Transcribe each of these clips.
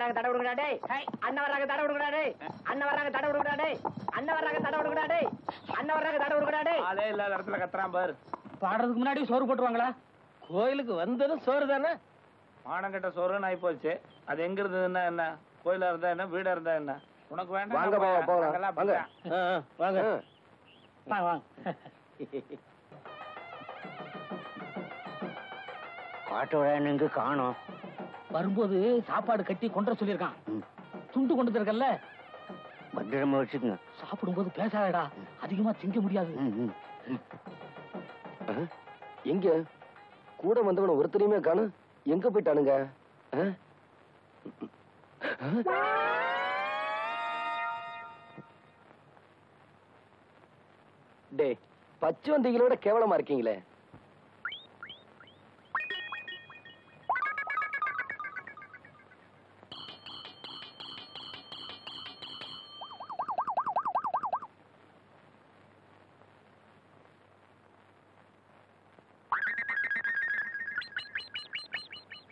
வர்றாங்க தடை விடுங்கடா டேய். அண்ணன் வர்றாங்க தடை விடுங்கடா டேய். அண்ணன் வர்றாங்க தடை விடுங்கடா டேய். அண்ணன் வர்றாங்க தடை விடுங்கடா டேய். அண்ணன் வர்றாங்க தடை விடுங்கடா டேய். ஆளே இல்லாத இடத்துல கத்துறான் பாரு. பாடுறதுக்கு முன்னாடி சோறு போட்டுருவாங்களா? கோயிலுக்கு வந்ததும் சோறு தானே. மானங்கட்ட சோறுன்னு ஆகி போச்சு. அது எங்க இருந்ததுன்னா என்ன? கோயிலா இருந்தா என்ன, வீடா இருந்தா என்ன? உனக்கு வேண்டாம். வாங்க போகலாம். வாங்க வாங்க வாங்க. பாட்டோட காணும். வரும்போது சாப்பாடு கட்டி கொண்டு சொல்லியிருக்கான். துண்டு கொண்டு இருக்கல்ல, பத்திரமா வச்சுக்கங்க. சாப்பிடும்போது பேசாதடா, அதிகமா திங்க முடியாது. எங்க கூட வந்தவன ஒருத்தரையுமே காணும். எங்க போயிட்டானுங்க? டே, பச்சை வந்திகளோட கேவலமா இருக்கீங்களே.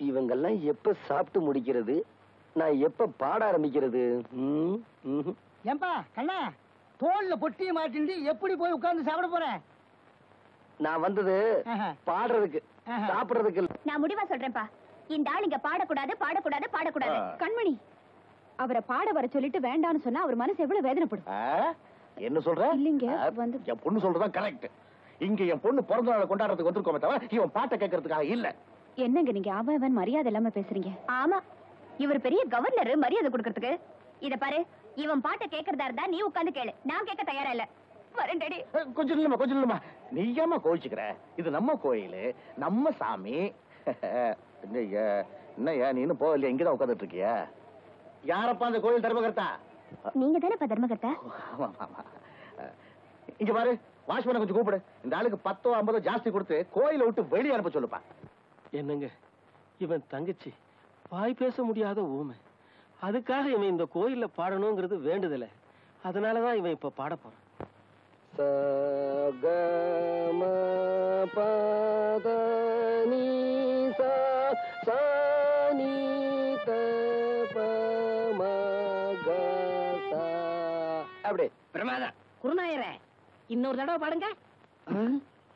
இவங்கெல்லாம் எப்ப சாப்பிட்டு முடிக்கிறது, நான் எப்ப பாட ஆரம்பிக்கிறது? ஏன்பா கண்ணா, தோல்ல பொட்டியை மாட்டிண்டு எப்படி போய் உட்கார்ந்து சாப்பிட போறேன்? நான் வந்தது பாடுறதுக்கு, சாப்பிடுறதுக்கு இல்ல. நான் முடிவா சொல்றேன்ப்பா, இந்த ஆள் இங்க பாடக்கூடாது பாடக்கூடாது பாடக்கூடாது. கண்மணி, அவரை பாட வர சொல்லிட்டு வேண்டான்னு சொன்னா அவர் மனசு எவ்வளவு வேதனைப்படும். என்ன சொல்ற? இல்லைங்க, வந்து என் பொண்ணு சொல்றதுதான் கரெக்ட். இங்க என் பொண்ணு பிறந்த நாளை கொண்டாடுறதுக்கு வந்திருக்கோமே தவிர இவன் பாட்டை கேட்கறதுக்காக இல்ல. என்னங்க நீங்க அவன் மரியாதை இல்லாம பேசுறீங்க? ஆமா, இவர் பெரிய கவர்னர், மரியாதை கொடுக்கறதுக்கு. இத பாரு, இவன் பாட்டை கேட்கறதா இருந்தா நீ உட்கார்ந்து கேளு, நான் கேட்க தயாரா இல்ல. வரேன்டடி. கொஞ்சம் இல்லம்மா. நீ ஏமா கோவிச்சுக்கிற? இது நம்ம கோயில், நம்ம சாமி. என்னய்யா நீ இன்னும் போகலையா? இங்கதான் உட்காந்துட்டு இருக்கியா? யாரப்பா அந்த கோயில் தர்மகர்த்தா? நீங்க தானே தர்மகர்த்தா? இங்க பாரு, வாட்ச்மேனை கொஞ்சம் கூப்பிடு. இந்த ஆளுக்கு 10 50 ஜாஸ்தி கொடுத்து கோயிலை விட்டு வெளியே அனுப்ப சொல்லுப்பா. என்னங்க, இவன் தங்கச்சி வாய் பேச முடியாத ஊமை. அதுக்காக இவன் இந்த கோயில்ல பாடணுங்கிறது வேண்டுதல. அதனாலதான் இவன் இப்ப பாட போறான். அப்படி பிரமாதம். குருநாயரே, இன்னொரு தடவை பாடுங்க.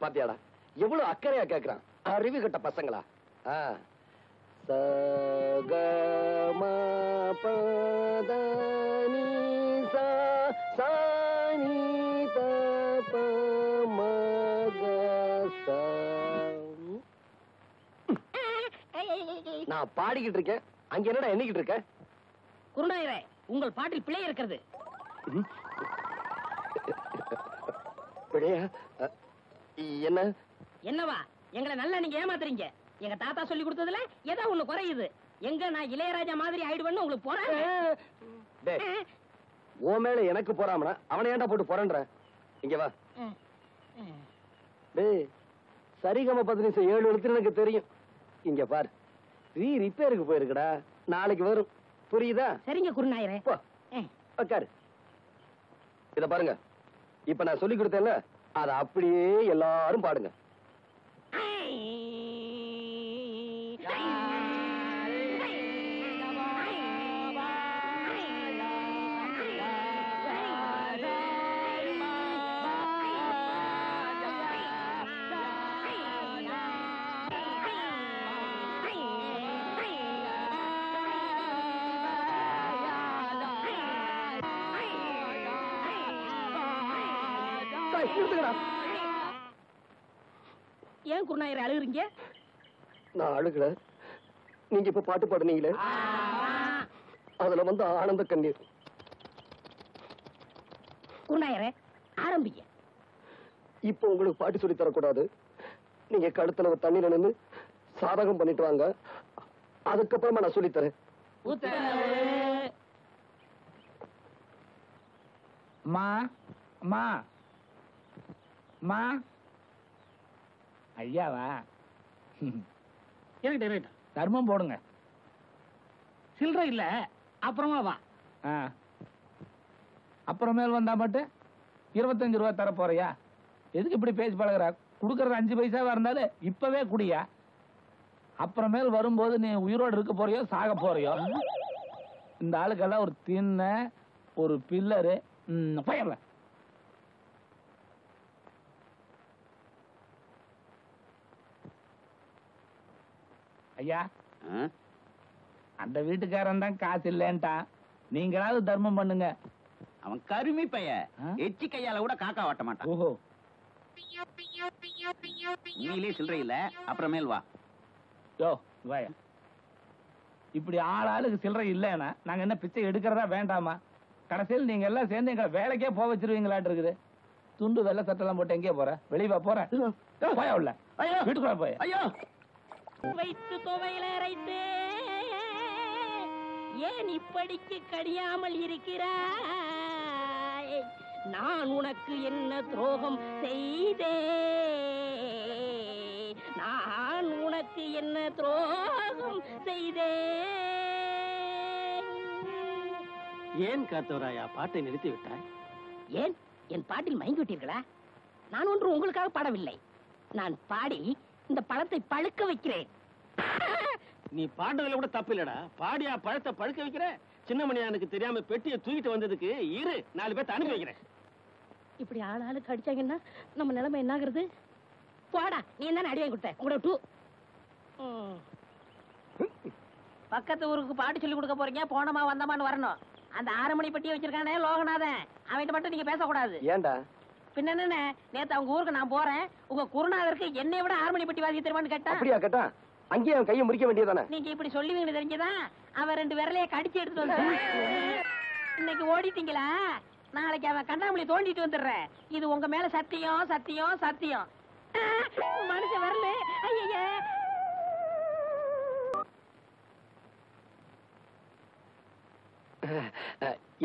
பாத்தியாடா எவ்வளவு அக்கறையா கேக்குறான். அறிவு கட்ட பசங்களா. நான் பாடிக்கிட்டு இருக்கேன், அங்க என்னடா எண்ணிக்கிட்டு இருக்க? குருநாயரே, உங்கள் பாட்டில் பிழை இருக்கிறது. பிழையா? என்ன? என்னவா? எங்களை நல்லா நீங்க ஏமாத்துறீங்க. எங்க தாத்தா சொல்லி கொடுத்ததுல ஏதோ ஒண்ணு குறையுது. எங்க நான் இளையராஜா மாதிரி ஆயிடுவேன்னு உங்களுக்கு போறேன். ஓ மேல எனக்கு போறாமனா அவனை ஏன்டா போட்டு போறேன்ற? இங்க வா. டேய், சரிகம 15 7 எழுத்து எனக்கு தெரியும். இங்க பாரு, ரிப்பேருக்கு போயிருக்குடா, நாளைக்கு வரும். புரியுதா? சரிங்க குருநாயரே. உட்காரு. இத பாருங்க, இப்ப நான் சொல்லி கொடுத்தேன்ல, அத அப்படியே எல்லாரும் பாடுங்க. ஏன் குருநாயரே அழுகுறீங்க? நான் அழுகல, நீங்க இப்ப பாட்டு பாடுனீங்களே, அதுல வந்து ஆனந்த கண்ணீர். குருநாயரே, ஆரம்பிங்க. இப்ப உங்களுக்கு பாட்டு சொல்லி தரக்கூடாது. நீங்க கழுத்துல தண்ணீர் நின்று சாதகம் பண்ணிட்டு வாங்க, அதுக்கப்புறமா நான் சொல்லி தரேன். ஐயாவா? தர்மம் போடுங்க. சில்லற இல்ல, அப்புறமா வா. அப்புறமேல் வந்தா மட்டும் 25 ரூபாய் தர போறியா? எதுக்கு இப்படி பேசி பழகுற? குடுக்கறது 5 பைசாவா இருந்தாலும் இப்பவே குடியா. அப்புறமேல் வரும்போது நீ உயிரோடு இருக்க போறியோ சாக போறியோ? இந்த ஆளுக்கெல்லாம் ஒரு திண்ண ஒரு பில்லரு போயிடல. ஐயா, அந்த வீட்டுக்காரன் தான் காசு இல்லைன்ட்டான். நீங்களாவது தர்மம் பண்ணுங்க. அவன் கருமி பைய எச்சி கையால கூட காக்கா ஓட்ட மாட்டான். ஓஹோ, நீங்களே சில்லறை இல்ல, அப்புறமேல் வா. யோ வாயா. இப்படி ஆளுக்கு சில்லறை இல்லைன்னா நாங்க என்ன பிச்சை எடுக்கிறதா வேண்டாமா? கடைசியில் நீங்க எல்லாம் சேர்ந்து எங்களை வேலைக்கே போக வச்சிருவீங்களாட்டு இருக்குது. துண்டு வெள்ளை சட்டெல்லாம் போட்டு எங்கே போற? வெளியே போற போயா உள்ள வீட்டுக்குள்ள போய். ஐயோ, வைத்து துவையில அரைத்து ஏன் இப்படிக்கு கடியாமல் இருக்கிறாய்? நான் உனக்கு என்ன துரோகம் செய்தேன்? நான் உனக்கு என்ன துரோகம் செய்தேன்? ஏன் காத்தவராயா பாட்டை நிறுத்தி விட்டாய்? ஏன் என் பாட்டில் மயங்கி விட்டீர்களா? நான் ஒன்று உங்களுக்காக பாடவில்லை. நான் பாடி இந்த பழத்தை பழுக்க வைக்கிறேன். நீ பாடுறதுல கூட தப்பு இல்லடா. பாடியா பழத்தை பழுக்க வைக்கிற? சின்ன மணியானுக்கு தெரியாம பெட்டியை தூக்கிட்டு வந்ததுக்கு இரு 4 பேர்த்த அனுப்பி வைக்கிறேன். இப்படி ஆளுக்கு அடிச்சாங்கன்னா நம்ம நிலைமை என்ன ஆகுறது? போடா, நீ தானே அடி வாங்கி கொடுத்த. உங்களோட டூ பக்கத்து ஊருக்கு பாட்டு சொல்லி கொடுக்க போறீங்க. போனமா வந்தமான்னு வரணும். அந்த 6 மணி பெட்டியை வச்சிருக்கானே லோகநாதன், அவன்கிட்ட மட்டும் நீங்க பேசக்கூடாது. ஏன்டா? பின்ன என்ன, நேத்து அவங்க ஊருக்கு நான் போறேன். உங்க குருநாதருக்கு என்னை விட 6 மணி பெட்டி வாசி தெரியுமான்னு கேட்டா, அப்படியா கேட்டா? அங்கேயே அவன் கையை முறிக்க வேண்டியதானே? நீங்க இப்படி சொல்லுவீங்கன்னு தெரிஞ்சதான் அவன் 2 விரலைய கடிச்சு எடுத்து வந்து இன்னைக்கு ஓடிட்டீங்களா? நாளைக்கு அவன் கண்ணாமூலி தோண்டிட்டு வந்துடுறேன். இது உங்க மேல சத்தியம், சத்தியம், சத்தியம். மனுஷன் வரல. ஐயா,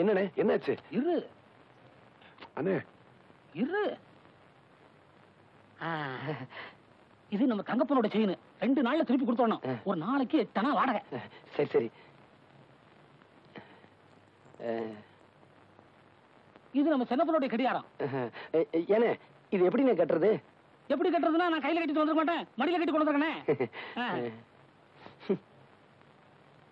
என்னண்ணே, என்னாச்சு? இரு அண்ணே, இரு. இது நம்ம தங்கப்பனோட செயின். 2 நாள்ல திருப்பி கொடுத்தோம். ஒரு நாளைக்கு எத்தனை வாடகை? சரி சரி. இது நம்ம சின்னப்பனோட கடியாரம். ஏனே, இது எப்படிண்ணே கட்டுறது? எப்படி கட்டுறதுன்னா, நான் கையில கட்டிட்டு வந்துட மாட்டேன், மடியில கட்டி கொண்டு வந்துருக்கேன்.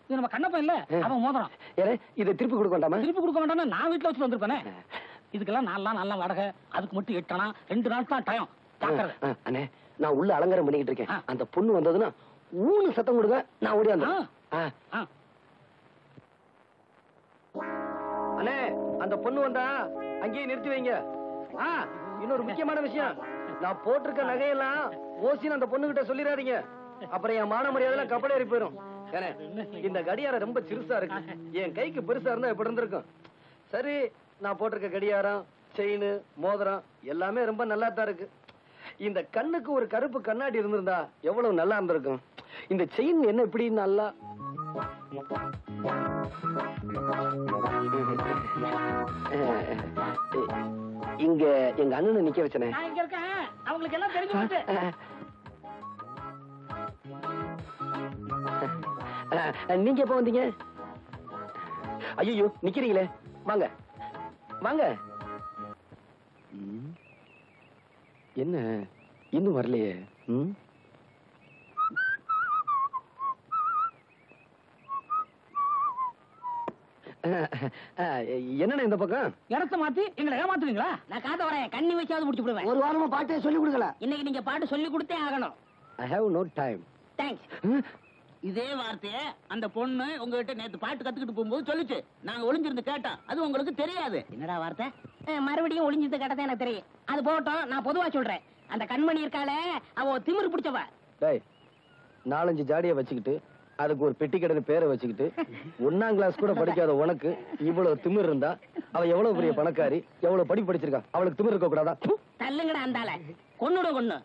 இது நம்ம கண்ணப்பன் இல்ல, அவன் மோதிரம். ஏனே, இதை திருப்பி கொடுக்க வேண்டாமா? திருப்பி கொடுக்க வேண்டாம்னா நான் வீட்டுல வச்சுட்டு வந்திருப்பேனே. இதுக்கெல்லாம் 4 நாள் வாடகை, அதுக்கு மட்டும் 8 ஆனா 2 நாள் தான் டைம். அண்ணே, நான் உள்ள அலங்காரம் பண்ணிக்கிட்டு இருக்கேன். அந்த பொண்ணு வந்ததுன்னா ஊனு சத்தம் கொடுங்க, நான் ஓடி வந்தேன். அண்ணே, அந்த பொண்ணு வந்தா அங்கேயே நிறுத்தி வைங்க. இன்னொரு முக்கியமான விஷயம், நான் போட்டிருக்க நகையெல்லாம் ஓசின்னு அந்த பொண்ணு கிட்ட சொல்லிடாதீங்க. அப்புறம் என் மான மரியாதை கப்பல் ஏறி போயிடும். ஏனே, இந்த கடியாரம் ரொம்ப சிறுசா இருக்கு. என் கைக்கு பெருசா இருந்தா எப்படி இருந்திருக்கும்? சரி, நான் போட்டிருக்க கடியாரம், செயின், மோதிரம் எல்லாமே ரொம்ப நல்லா தான் இருக்கு. இந்த கண்ணுக்கு ஒரு கருப்பு கண்ணாடி இருந்திருந்தா எவ்வளவு நல்லா இருந்திருக்கும். இந்த செயின் என்ன இப்படி நல்லா இங்க எங்க அண்ணனை நிக்க வச்சனே. நான் இங்க இருக்கேன், அவங்களுக்கு எல்லாம் தெரிஞ்சு போச்சு. நீங்க எப்ப வந்தீங்க? ஐயோ, நிக்கிறீங்களே, வாங்க வாங்க. என்ன இன்னும் வரலையே? என்னண்ணே இந்த பக்கம்? இடத்த மாத்தி எங்களை ஏமாத்துறீங்களா? நான் காத்த வரேன், கண்ணி வச்சாவது முடிச்சு விடுவேன். ஒரு வாரமா பாட்டே சொல்லி கொடுக்கல. இன்னைக்கு நீங்க பாட்டு சொல்லி கொடுத்தே ஆகணும். I have no time. Thanks. இதே வார்த்தைய அந்த பொண்ணு உங்ககிட்ட நேத்து பாட்டு கத்துக்கிட்டு போகும்போது சொல்லுச்சு. நாங்க ஒளிஞ்சிருந்து கேட்டோம், அது உங்களுக்கு தெரியாது. என்னடா வார்த்தை? மறுபடியும் ஒளிஞ்சது கேட்டதே எனக்கு தெரியும். அது போகட்டும், நான் பொதுவா சொல்றேன். அந்த கண்மணி இருக்காளே, அவ திமிரு பிடிச்சவ. டேய், 4-5 ஜாடியை வச்சுக்கிட்டு அதுக்கு ஒரு பெட்டி கடைன்னு பேரை வச்சுக்கிட்டு 1ஆம் கிளாஸ் கூட படிக்காத உனக்கு இவ்வளவு திமிர் இருந்தா அவ எவ்வளவு பெரிய பணக்காரி, எவ்வளவு படிப்பு படிச்சிருக்கா? அவளுக்கு திமிர் இருக்க கூடாதா? தள்ளுங்கடா அந்தால, கொன்னுடும் கொன்னு.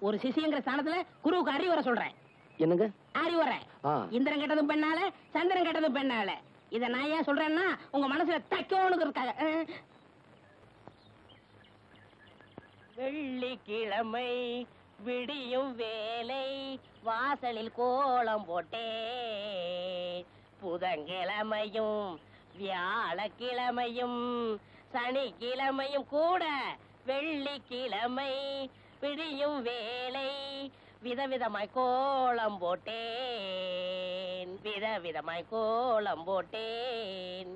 ஒரு சிசிங்கிற ஸ்தானத்துல குருவுக்கு அறிவுரை சொல்றேன். என்னங்க அறிவுரை? இந்திரன் கெட்டதும் பெண்ணால, சந்திரன் கெட்டதும் பெண்ணால. இத நான் ஏன் சொல்றேன்னா, உங்க மனசுல தைக்கோனுக்கு இருக்காங்க. வெள்ளிக்கிழமை விடியும் வேலை, வாசலில் கோலம் போட்டே. புதன்கிழமையும் வியாழக்கிழமையும் சனிக்கிழமையும் கூட வெள்ளிக்கிழமை விடியும் வேலை, விதவிதமாய் கோலம் போட்டேன். விதவிதமாய் கோலம் போட்டேன்.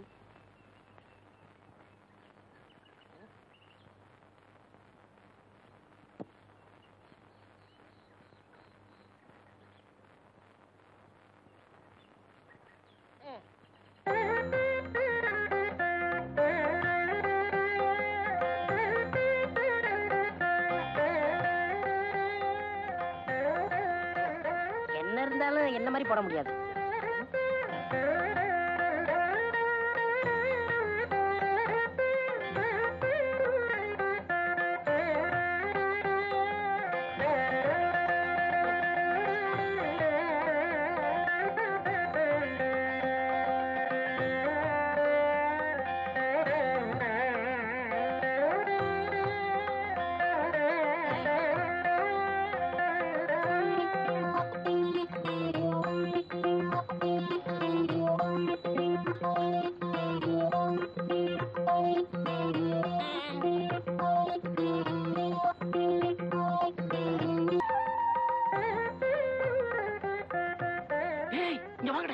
என்ன இருந்தாலும் என்ன மாதிரி போட முடியாது.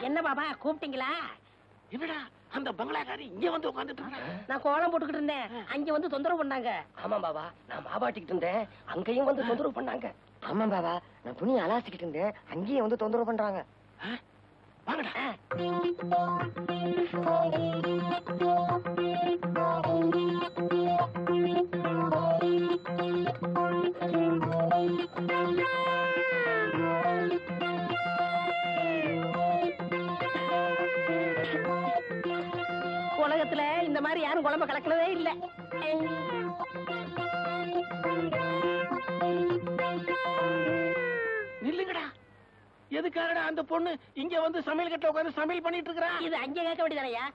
என்ன பாபா கூப்பிட்டீங்களா? என்னடா அந்த பங்களாக்காரி இங்க வந்து உட்கார்ந்துட்டு இருக்க? நான் கோலம் போட்டுக்கிட்டு இருந்தேன், அங்க வந்து தொந்தரவு பண்ணாங்க. ஆமா பாபா, நான் மாவாட்டிக்கிட்டு இருந்தேன், அங்கேயும் வந்து தொந்தரவு பண்ணாங்க. ஆமா பாபா, நான் துணி அலாசிக்கிட்டு இருந்தேன், அங்கேயும் வந்து தொந்தரவு பண்றாங்க. வாங்கடா. உலகத்துல இந்த மாதிரி யாரும் குழம்பு கலக்கினதே இல்ல. நில்லுங்கடா. எதுக்காகடா அந்த பொண்ணு இங்க வந்து சமையல் கட்டுல உட்கார்ந்து சமையல் பண்ணிட்டு இருக்கா? இது அங்கே கேட்க வேண்டியதானயா?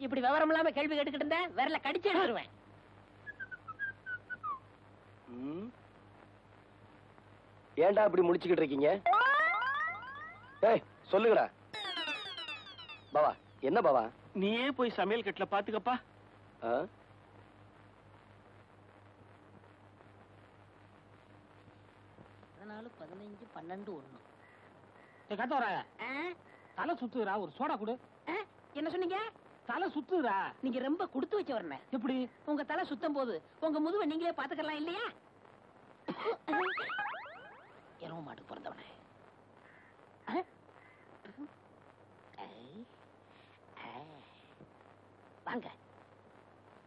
இப்படி விவரம் இல்லாம கேள்வி கேட்டுக்கிட்டு இருந்தா விரல கடிச்சு எடுத்துருவேன். ஏன்டா இப்படி முடிச்சுக்கிட்டு இருக்கீங்க? ஏய் சொல்லுங்கடா. பாவா என்ன பாவா? நீயே போய் சமையல் கட்டுல பாத்துக்கப்பா. 14, 15, 12, 1. கத்தவராய தலை சுத்துறா, ஒரு சோடா கொடு. என்ன சொன்னீங்க? தலை சுத்துறா. நீங்க ரொம்ப கொடுத்து வச்ச வரணும். எப்படி? உங்க தலை சுத்தம் போது உங்க முதுவை நீங்களே பாத்துக்கலாம் இல்லையா? எருவ மாட்டுக்கு பிறந்தவனே. வாங்க,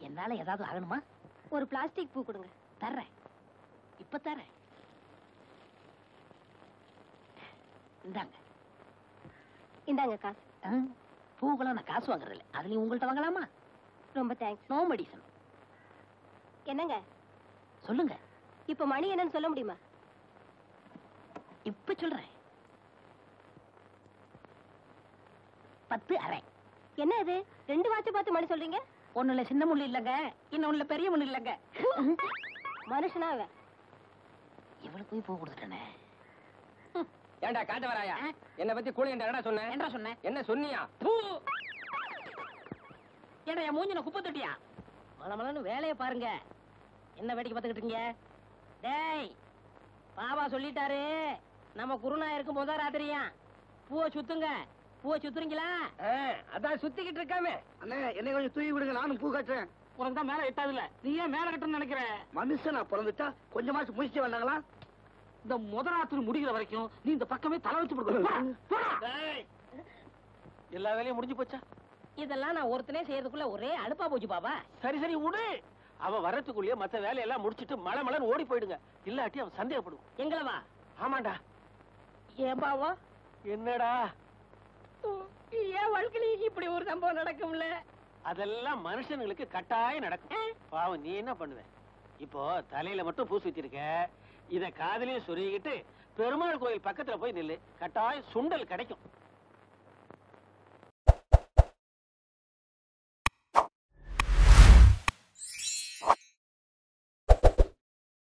என்னால ஏதாவது ஆகணுமா? ஒரு பிளாஸ்டிக் பூ கொடுங்க. தர்றேன், இப்ப தர்றேன். இந்தாங்க. இந்தாங்க காசு. பூக்கெல்லாம் நான் காசு வாங்குறது இல்லை, அதுலயும் உங்கள்கிட்ட வாங்கலாமா? ரொம்ப தேங்க்ஸ். No medicine. என்னங்க சொல்லுங்க. இப்ப மணி என்னன்னு சொல்ல முடியுமா? இப்ப சொல்றேன். 10:30. என்ன இது 2 வாட்ச் பார்த்து மணி சொல்றீங்க? ஒண்ணுல சின்ன முள்ளு இல்லங்க, இன்னொன்னுல பெரிய முள்ளு இல்லங்க. மனுஷனா அவன்? இவளுக்கு போய் பூ கொடுத்துட்டேனே. ஏண்டா காட்ட வராயா? என்ன பத்தி கூலி என்ன சொன்னேன்? என்ன சொன்னேன்? என்ன சொன்னியா? ஏடா என் மூஞ்சின குப்பை தொட்டியா? மலமலன்னு வேலையை பாருங்க. என்ன வேடிக்கை பார்த்துக்கிட்டு இருக்கீங்க? டேய், பாபா சொல்லிட்டாரு, நம்ம குருநாயருக்கு முத ராத்திரியா பூவை சுத்துங்க. பூவை சுத்துறீங்களா? அதான் சுத்திக்கிட்டு இருக்காமே. அண்ணே என்னை கொஞ்சம் தூக்கி விடுங்க, நானும் பூ கட்டுறேன். உனக்கு தான் மேல எட்டாது இல்ல, நீ ஏன் மேல கட்டணும்னு நினைக்கிற? மனுஷனா பிறந்துட்டா கொஞ்சமாச்சும் முயற்சி வந்தாங்களா? இந்த முதராத்திரி முடிகிற வரைக்கும் நீ இந்த பக்கமே தலை வச்சு கொடுக்கணும். எல்லா வேலையும் முடிஞ்சு போச்சா? இதெல்லாம் நான் ஒருத்தனே செய்யறதுக்குள்ள ஒரே அலுப்பா போச்சு பாபா. சரி சரி விடு. அவன் வரத்துக்குள்ளேயே மத்த வேலையெல்லாம் முடிச்சிட்டு மலமலன்னு ஓடி போயிடுங்க. இல்லாட்டி அவன் சந்தேகப்படுவான். எங்களவா? ஆமாண்டா. ஏன் பாவா? என்னடா? ஏன் வாழ்க்கையில இப்படி ஒரு சம்பவம் நடக்கும்ல? அதெல்லாம் மனுஷனுங்களுக்கு கட்டாயம் நடக்கும். பாவம் நீ என்ன பண்ணுவ? இப்போ தலையில மட்டும் பூ சுத்திருக்க, இத காதலையும் சொருகிட்டு பெருமாள் கோயில் பக்கத்துல போய் நில்லு, கட்டாயம் சுண்டல் கிடைக்கும்.